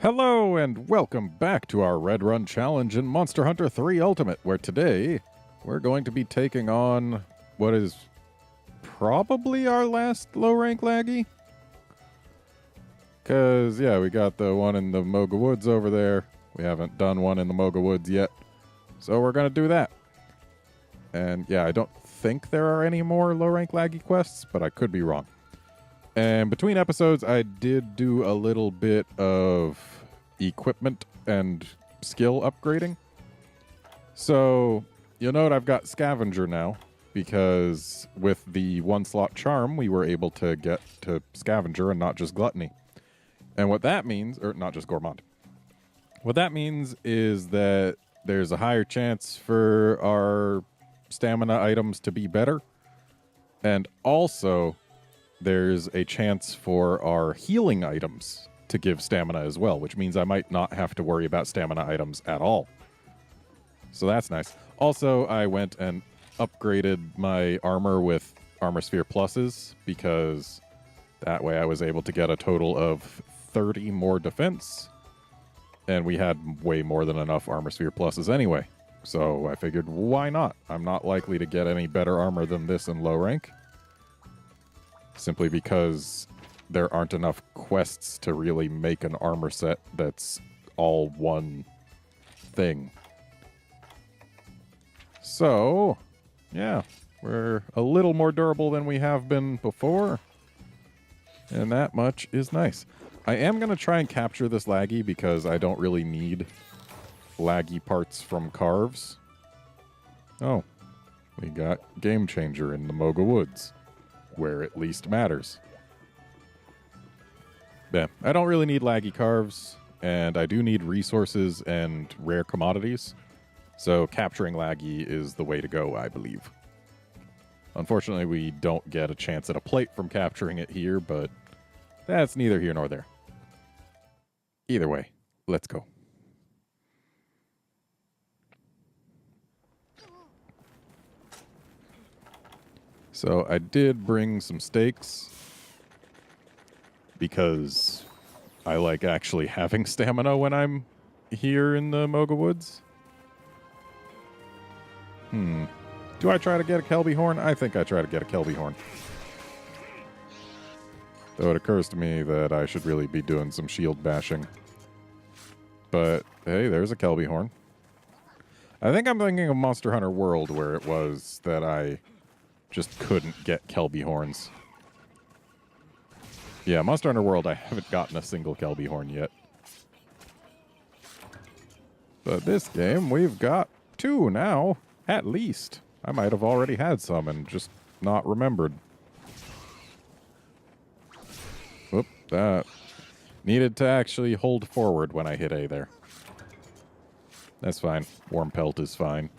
Hello and welcome back to our RedRun challenge in Monster Hunter 3 Ultimate, where today we're going to be taking on what is probably our last low-rank laggy. Because, yeah, we got the one in the Moga Woods over there. We haven't done one in the Moga Woods yet, so we're going to do that. And, yeah, I don't think there are any more low-rank laggy quests, but I could be wrong. And between episodes, I did do a little bit of equipment and skill upgrading. So, you'll note I've got Scavenger now, because with the one-slot charm, we were able to get to Scavenger and not just Gluttony. And what that means, or not just Gourmand. What that means is that there's a higher chance for our stamina items to be better. And also, there's a chance for our healing items to give stamina as well, which means I might not have to worry about stamina items at all. So that's nice. Also, I went and upgraded my armor with Armor Sphere Pluses, because that way I was able to get a total of 30 more defense, and we had way more than enough Armor Sphere Pluses anyway. So I figured, why not? I'm not likely to get any better armor than this in low rank, simply because there aren't enough quests to really make an armor set that's all one thing. So, yeah, we're a little more durable than we have been before, and that much is nice. I am going to try and capture this laggy because I don't really need laggy parts from carves. Oh, we got Game Changer in the Moga Woods, where it least matters. Yeah, I don't really need laggy carves, and I do need resources and rare commodities, so capturing laggy is the way to go, I believe. Unfortunately, we don't get a chance at a plate from capturing it here, but that's neither here nor there. Either way, let's go. So I did bring some steaks because I like actually having stamina when I'm here in the Moga Woods. Do I try to get a Kelby Horn? I think I try to get a Kelby Horn. Though it occurs to me that I should really be doing some shield bashing. But, hey, there's a Kelby Horn. I think I'm thinking of Monster Hunter World, where it was that I just couldn't get Kelby Horns. Yeah, Monster Hunter World, I haven't gotten a single Kelby Horn yet. But this game, we've got 2 now, at least. I might have already had some and just not remembered. Whoop, that needed to actually hold forward when I hit A there. That's fine. Warm Pelt is fine.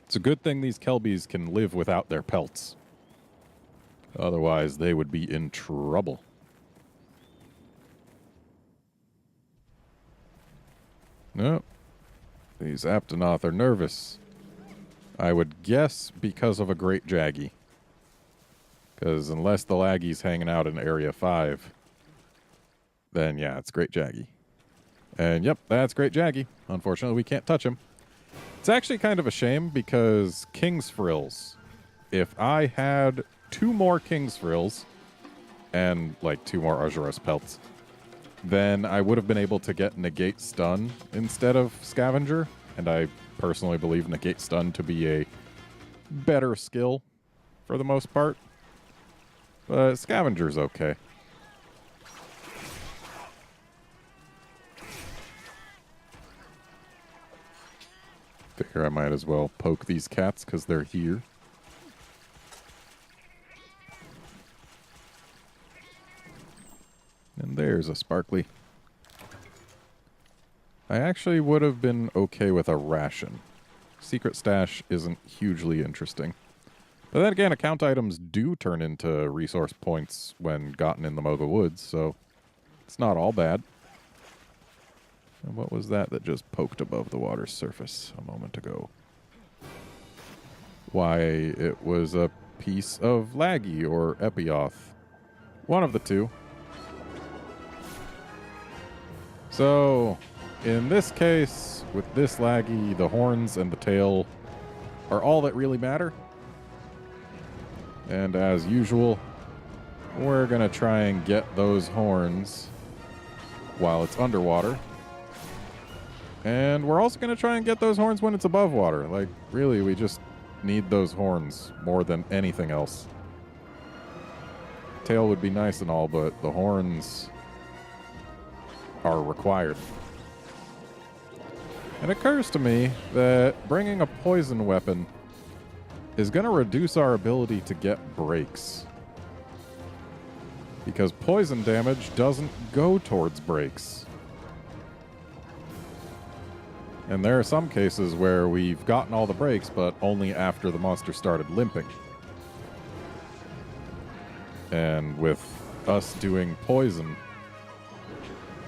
It's a good thing these Kelbies can live without their pelts. Otherwise, they would be in trouble. No. These Aptonoth are nervous. I would guess because of a Great Jaggy. Because unless the laggy's hanging out in Area 5, then yeah, it's Great Jaggy. And yep, that's Great Jaggy. Unfortunately, we can't touch him. It's actually kind of a shame because King's Frills, if I had 2 more King's Frills and like 2 more Arzuros pelts, then I would have been able to get Negate Stun instead of Scavenger. And I personally believe Negate Stun to be a better skill for the most part. But Scavenger's okay. Figure I might as well poke these cats because they're here. And there's a Sparkly. I actually would have been okay with a ration. Secret Stash isn't hugely interesting. But then again, account items do turn into resource points when gotten in the Moga Woods, so it's not all bad. And what was that just poked above the water's surface a moment ago? Why, it was a piece of Laggy or Epioth. One of the two. So, in this case, with this laggy, the horns and the tail are all that really matter. And as usual, we're going to try and get those horns while it's underwater. And we're also going to try and get those horns when it's above water. Like, really, we just need those horns more than anything else. Tail would be nice and all, but the horns are required. It occurs to me that bringing a poison weapon is going to reduce our ability to get breaks. Because poison damage doesn't go towards breaks. And there are some cases where we've gotten all the breaks, but only after the monster started limping. And with us doing poison,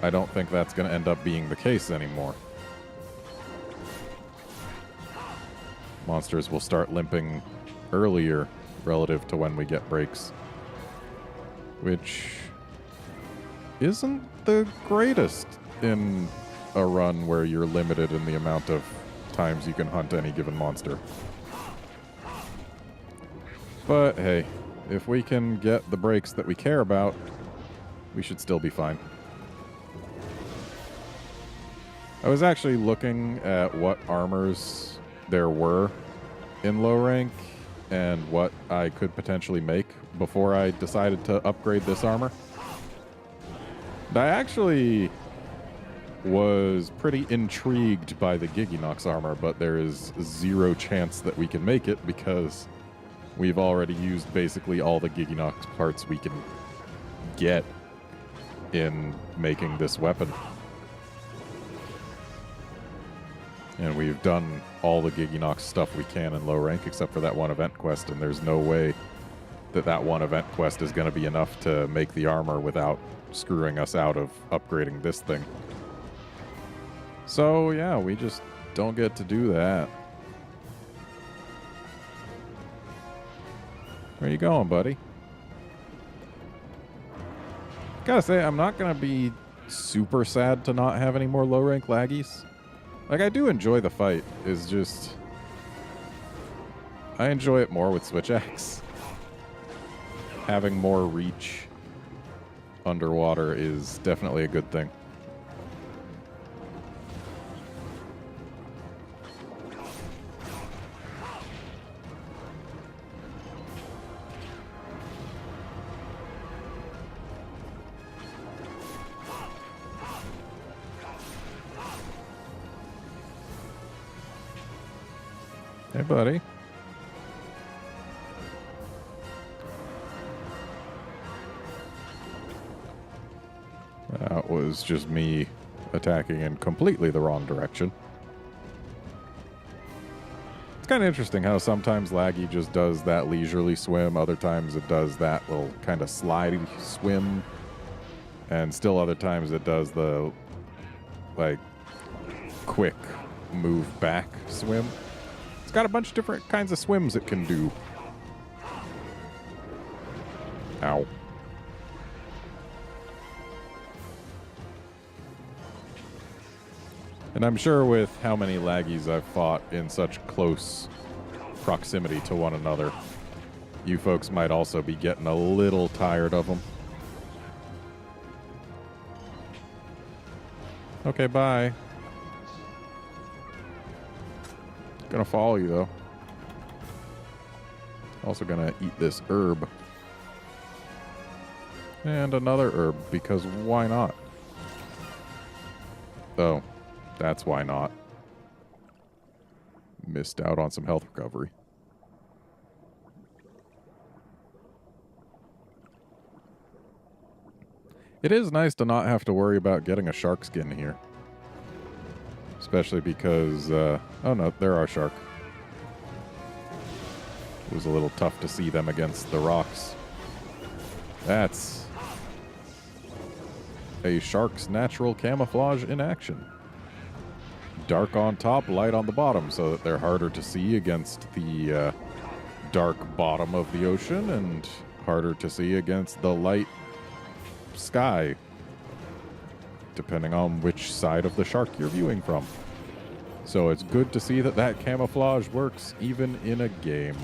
I don't think that's going to end up being the case anymore. Monsters will start limping earlier relative to when we get breaks. Which isn't the greatest in a run where you're limited in the amount of times you can hunt any given monster. But hey, if we can get the breaks that we care about, we should still be fine. I was actually looking at what armors there were in low rank and what I could potentially make before I decided to upgrade this armor. And I actually was pretty intrigued by the Giginox armor, but there is zero chance that we can make it because we've already used basically all the Giginox parts we can get in making this weapon. And we've done all the Giginox stuff we can in low rank except for that one event quest, and there's no way that that one event quest is going to be enough to make the armor without screwing us out of upgrading this thing. So yeah, we just don't get to do that. Where you going, buddy? Gotta say, I'm not gonna be super sad to not have any more low rank laggies. Like, I do enjoy the fight. It's just I enjoy it more with Switch Axe. Having more reach underwater is definitely a good thing. Hey, buddy. That was just me attacking in completely the wrong direction. It's kind of interesting how sometimes Laggy just does that leisurely swim, other times it does that little kind of slidey swim, and still other times it does the, like, quick move back swim. It's got a bunch of different kinds of swims it can do. Ow. And I'm sure with how many laggies I've fought in such close proximity to one another, you folks might also be getting a little tired of them. Okay, bye. Gonna follow you, though. Also gonna eat this herb. And another herb, because why not? Oh, that's why not. Missed out on some health recovery. It is nice to not have to worry about getting a shark skin here. Especially because, oh no, there are shark. It was a little tough to see them against the rocks. That's a shark's natural camouflage in action. Dark on top, light on the bottom, so that they're harder to see against the dark bottom of the ocean and harder to see against the light sky. depending on which side of the shark you're viewing from. So it's good to see that that camouflage works even in a game.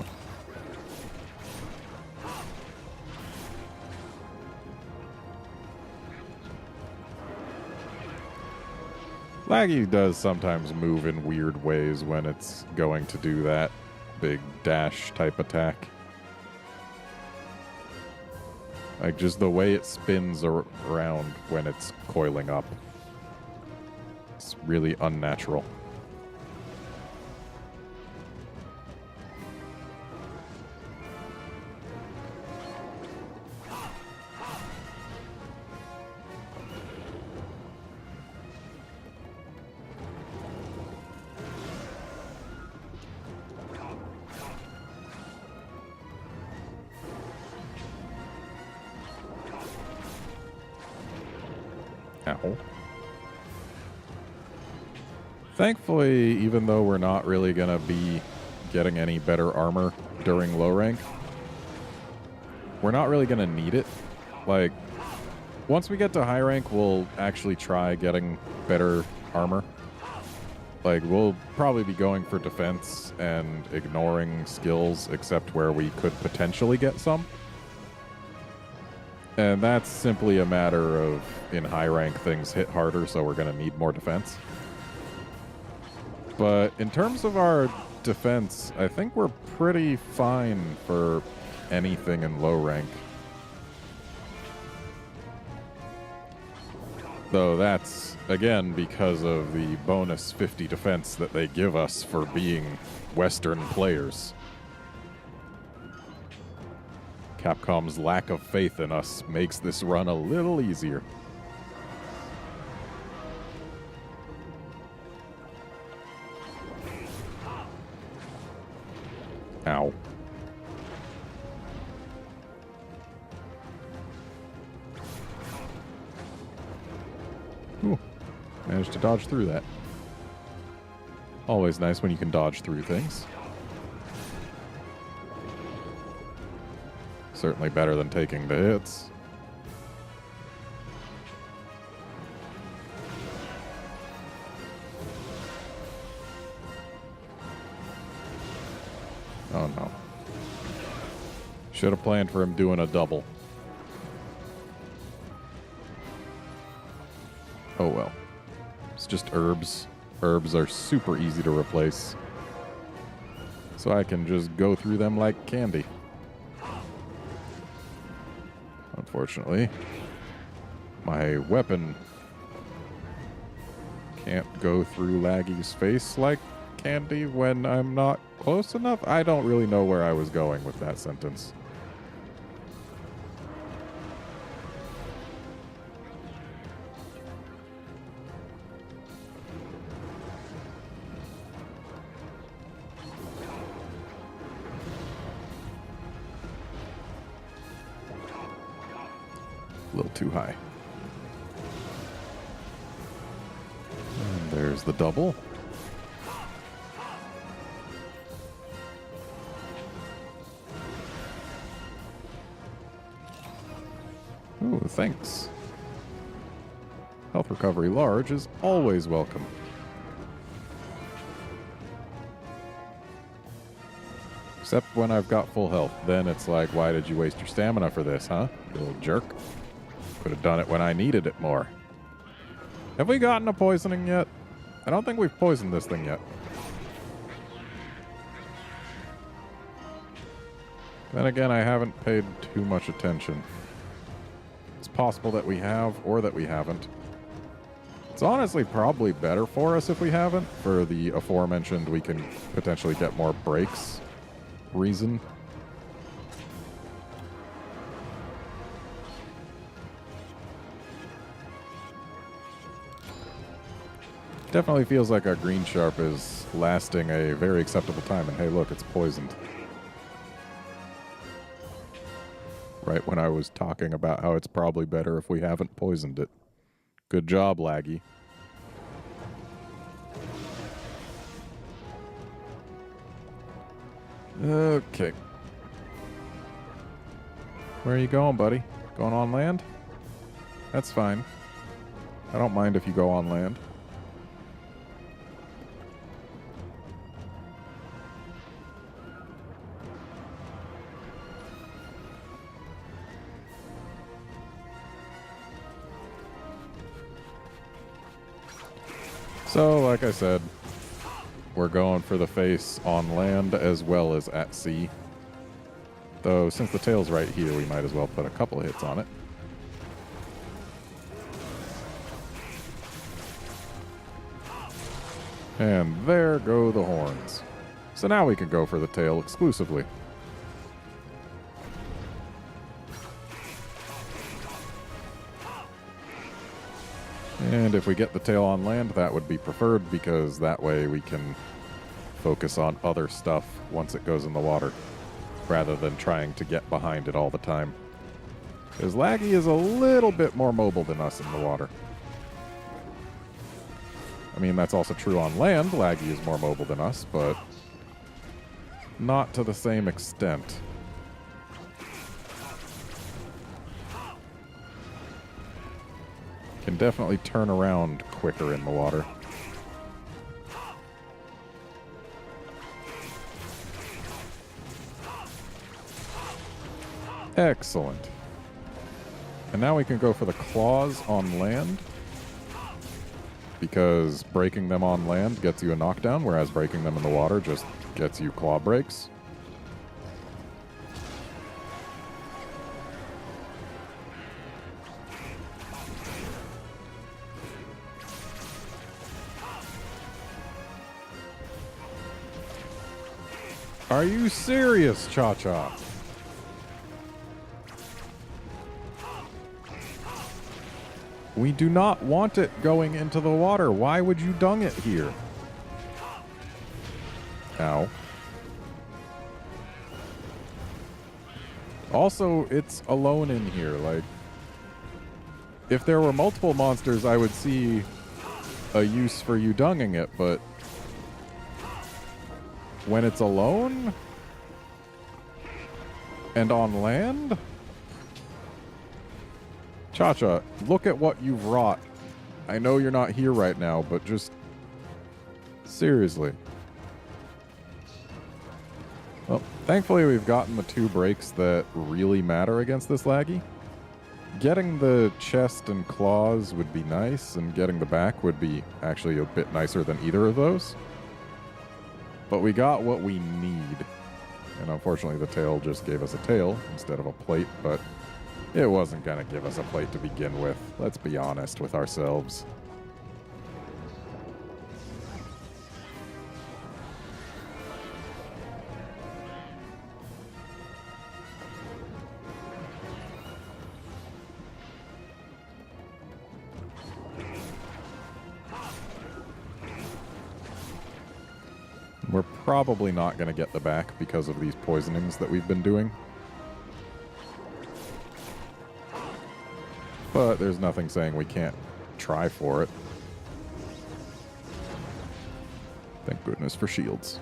Laggy does sometimes move in weird ways when it's going to do that big dash type attack. Like just the way it spins around when it's coiling up. It's really unnatural. Ow. Thankfully, even though we're not really going to be getting any better armor during low rank, we're not really going to need it. Like, once we get to high rank, we'll actually try getting better armor. Like, we'll probably be going for defense and ignoring skills, except where we could potentially get some. And that's simply a matter of, in high rank, things hit harder, so we're going to need more defense. But in terms of our defense, I think we're pretty fine for anything in low rank. Though that's, again, because of the bonus 50 defense that they give us for being Western players. Capcom's lack of faith in us makes this run a little easier. Ow. Ooh, managed to dodge through that. Always nice when you can dodge through things. Certainly better than taking the hits. Oh no. Should have planned for him doing a double. Oh well. It's just herbs. Herbs are super easy to replace. So I can just go through them like candy. Unfortunately, my weapon can't go through Laggy's face like candy when I'm not close enough. I don't really know where I was going with that sentence. A little too high. And there's the double. Ooh, thanks. Health recovery large is always welcome. Except when I've got full health. Then it's like, why did you waste your stamina for this, huh? You little jerk. Could have done it when I needed it more. Have we gotten a poisoning yet? I don't think we've poisoned this thing yet. Then again, I haven't paid too much attention. It's possible that we have, or that we haven't. It's honestly probably better for us if we haven't, for the aforementioned we can potentially get more breaks reason. Definitely feels like our green sharp is lasting a very acceptable time. And hey, look, it's poisoned. Right when I was talking about how it's probably better if we haven't poisoned it. Good job, Laggy. Okay. Where are you going, buddy? Going on land? That's fine. I don't mind if you go on land. So, like I said, we're going for the face on land as well as at sea. Though, since the tail's right here, we might as well put a couple hits on it. And there go the horns. So now we can go for the tail exclusively. And if we get the tail on land, that would be preferred because that way we can focus on other stuff once it goes in the water, rather than trying to get behind it all the time. Because Laggy is a little bit more mobile than us in the water. I mean, that's also true on land. Laggy is more mobile than us, but not to the same extent. Can definitely turn around quicker in the water. Excellent. And now we can go for the claws on land, because breaking them on land gets you a knockdown, whereas breaking them in the water just gets you claw breaks. Are you serious, Cha-Cha? We do not want it going into the water. Why would you dung it here? Ow. Also, it's alone in here. Like, if there were multiple monsters, I would see a use for you dunging it, but when it's alone and on land? Cha-Cha, look at what you've wrought. I know you're not here right now, but just seriously. Well, thankfully we've gotten the 2 breaks that really matter against this Laggy. Getting the chest and claws would be nice, and getting the back would be actually a bit nicer than either of those. But we got what we need. And unfortunately the tail just gave us a tail instead of a plate, but it wasn't going to give us a plate to begin with. Let's be honest with ourselves. We're probably not going to get the back because of these poisonings that we've been doing. But there's nothing saying we can't try for it. Thank goodness for shields.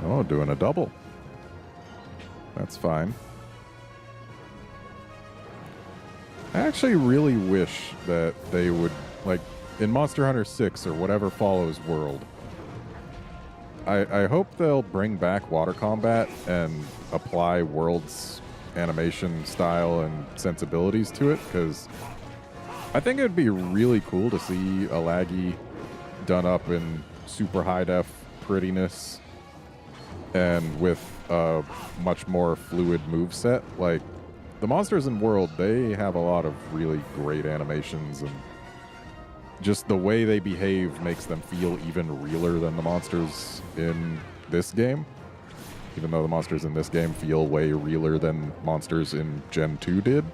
Oh, doing a double. That's fine. I actually really wish that they would, like, in Monster Hunter 6 or whatever follows World, I hope they'll bring back water combat and apply World's animation style and sensibilities to it, because I think it would be really cool to see a Laggy done up in super high def prettiness and with a much more fluid moveset. Like, the monsters in World, they have a lot of really great animations, and just the way they behave makes them feel even realer than the monsters in this game. Even though the monsters in this game feel way realer than monsters in Gen 2 did.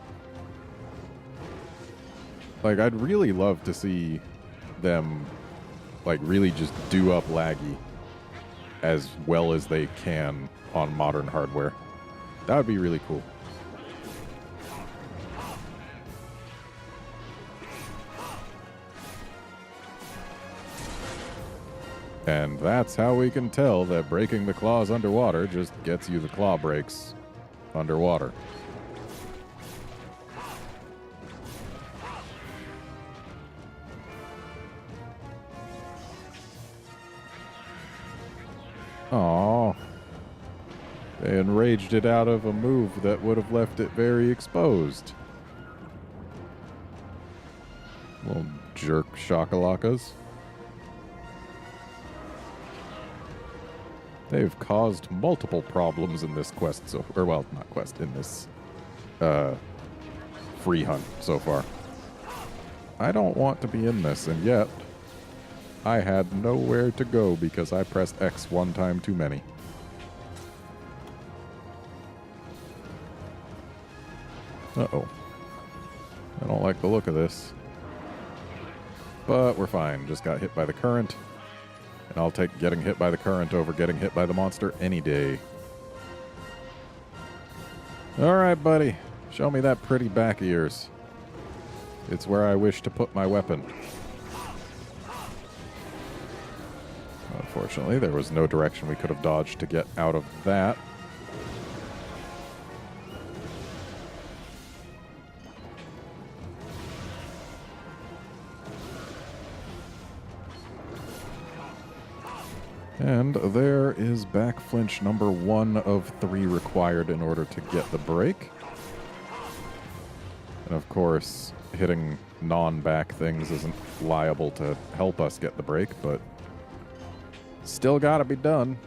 Like, I'd really love to see them, like, really just do up Laggy as well as they can on modern hardware. That would be really cool. And that's how we can tell that breaking the claws underwater just gets you the claw breaks underwater. Aww. They enraged it out of a move that would have left it very exposed. Little jerk shakalakas. They've caused multiple problems in this quest or well, not quest, in this free hunt so far. I don't want to be in this, and yet I had nowhere to go because I pressed X one time too many. Uh-oh. I don't like the look of this. But we're fine. Just got hit by the current. And I'll take getting hit by the current over getting hit by the monster any day. Alright, buddy. Show me that pretty back of yours. It's where I wish to put my weapon. Unfortunately, there was no direction we could have dodged to get out of that. And there is back flinch number 1 of 3 required in order to get the break. And of course, hitting non-back things isn't liable to help us get the break, but still gotta be done.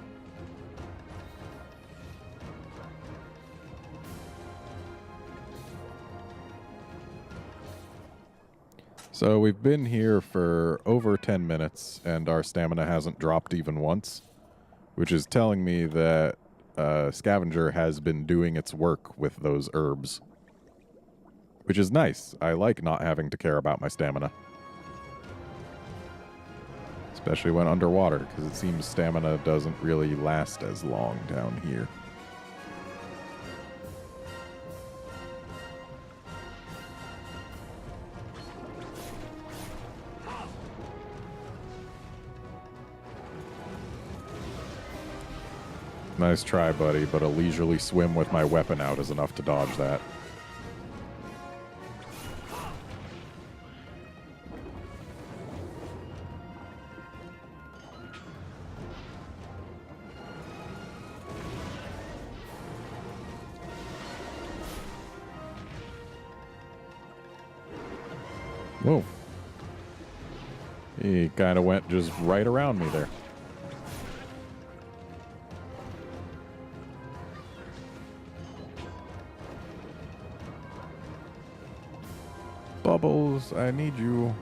So we've been here for over 10 minutes, and our stamina hasn't dropped even once, which is telling me that Scavenger has been doing its work with those herbs. Which is nice. I like not having to care about my stamina. Especially when underwater, because it seems stamina doesn't really last as long down here. Nice try, buddy, but a leisurely swim with my weapon out is enough to dodge that. Whoa. He kind of went just right around me there. Bubbles, I need you.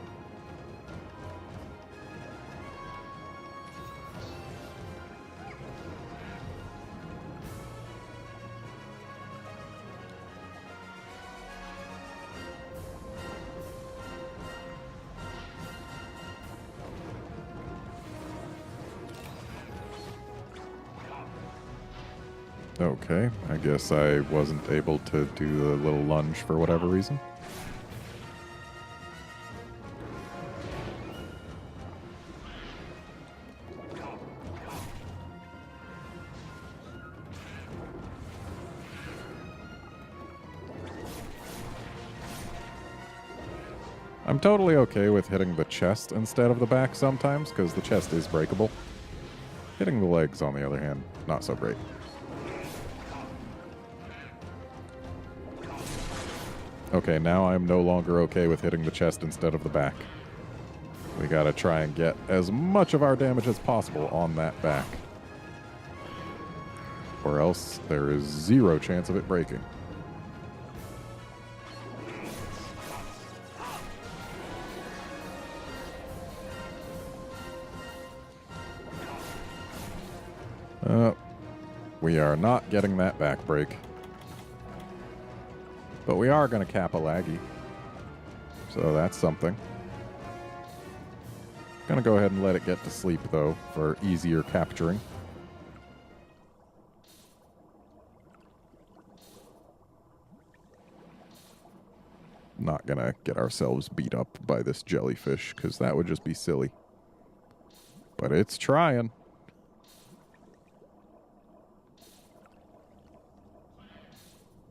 Okay, I guess I wasn't able to do the little lunge for whatever reason. I'm totally okay with hitting the chest instead of the back sometimes, because the chest is breakable. Hitting the legs, on the other hand, not so great. Okay, now I'm no longer okay with hitting the chest instead of the back. We gotta try and get as much of our damage as possible on that back. Or else there is zero chance of it breaking. We are not getting that back break. But we are going to cap a laggy. So that's something. Gonna go ahead and let it get to sleep, though, for easier capturing. Not gonna get ourselves beat up by this jellyfish, because that would just be silly. But it's trying.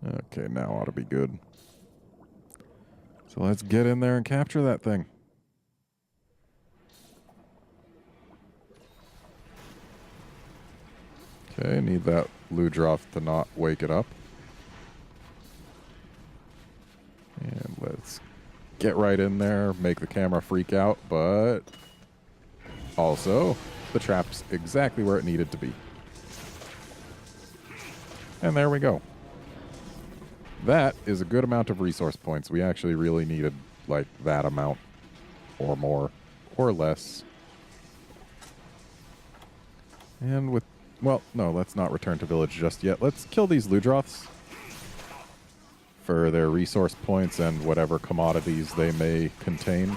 Okay, now ought to be good. So let's get in there and capture that thing. Okay, need that Ludroth to not wake it up. And let's get right in there, make the camera freak out, but also the trap's exactly where it needed to be. And there we go. That is a good amount of resource points. We actually really needed like that amount or more or less. And with, well, no, let's not return to village just yet. Let's kill these Ludroths for their resource points and whatever commodities they may contain.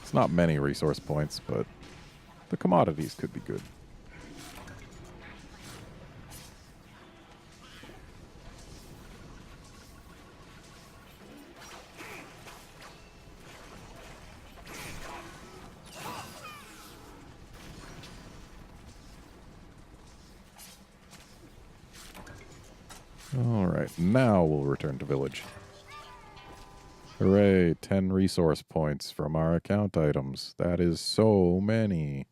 It's not many resource points, but the commodities could be good. All right, now we'll return to village. Hooray, 10 resource points from our account items. That is so many.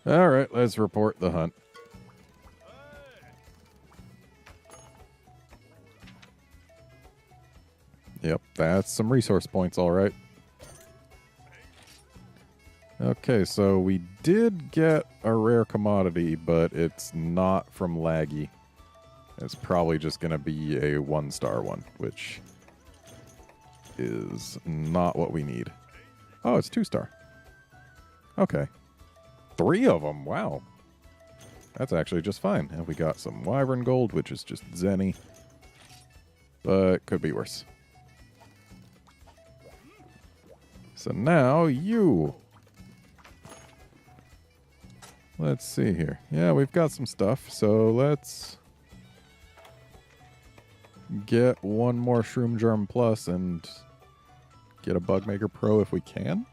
All right, let's report the hunt. Yep, that's some resource points, all right. Okay, so we did get a rare commodity, but it's not from Laggy. It's probably just going to be a 1-star one, which is not what we need. Oh, it's 2-star. Okay. 3 of them, wow. That's actually just fine. And we got some Wyvern Gold, which is just Zenny. But could be worse. So now you... Let's see here. Yeah, we've got some stuff, so let's get one more Shroom Germ Plus and get a Bugmaker Pro if we can.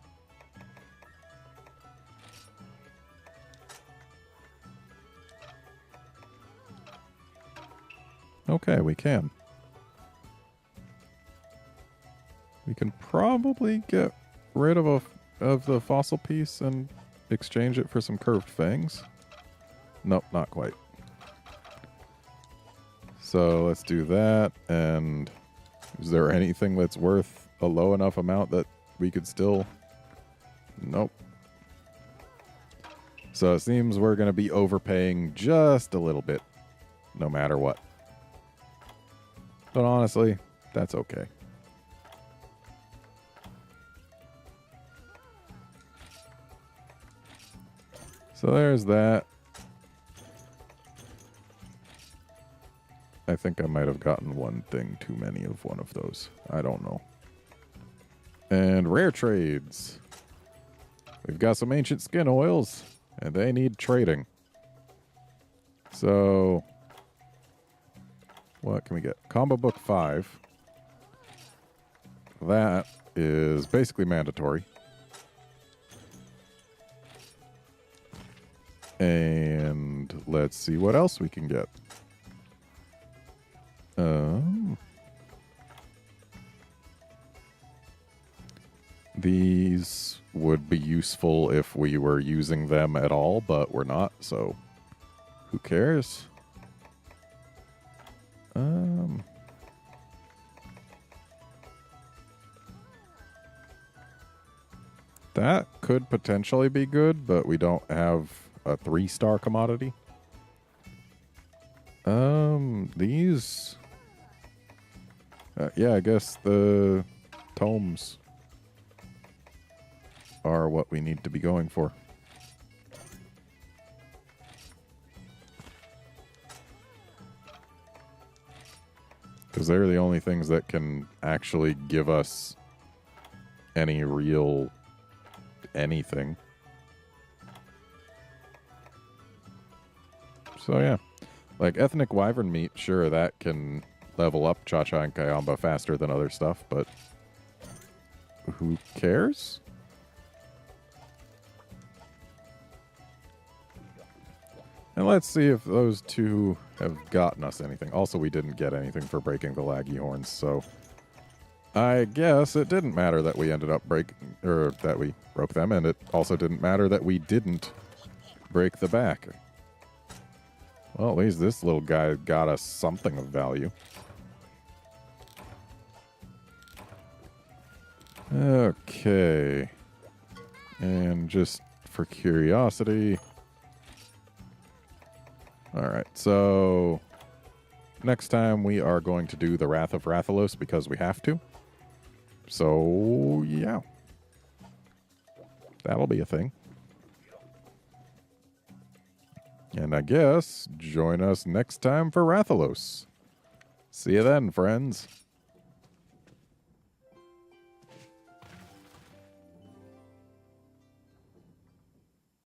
Okay, we can. We can probably get rid of the fossil piece and exchange it for some curved fangs. Nope, not quite. So let's do that. And is there anything that's worth a low enough amount that we could still... Nope. So it seems we're going to be overpaying just a little bit, no matter what. But honestly, that's okay. So there's that. I think I might have gotten one thing too many of one of those. I don't know. And rare trades. We've got some ancient skin oils, and they need trading. So, what can we get? Combo Book 5. That is basically mandatory. And let's see what else we can get. These would be useful if we were using them at all, but we're not, so who cares? That could potentially be good, but we don't have a 3-star commodity. These... yeah, I guess the tomes are what we need to be going for. Because they're the only things that can actually give us any real anything. So yeah, like ethnic wyvern meat, sure, that can level up Cha-Cha and Kayamba faster than other stuff, but who cares? And let's see if those two have gotten us anything. Also, we didn't get anything for breaking the laggy horns, so I guess it didn't matter that we ended up that we broke them, and it also didn't matter that we didn't break the back. Well, at least this little guy got us something of value. Okay. And just for curiosity... Alright, so... next time we are going to do the Wrath of Rathalos because we have to. So, yeah. That'll be a thing. And I guess join us next time for Rathalos. See you then, friends.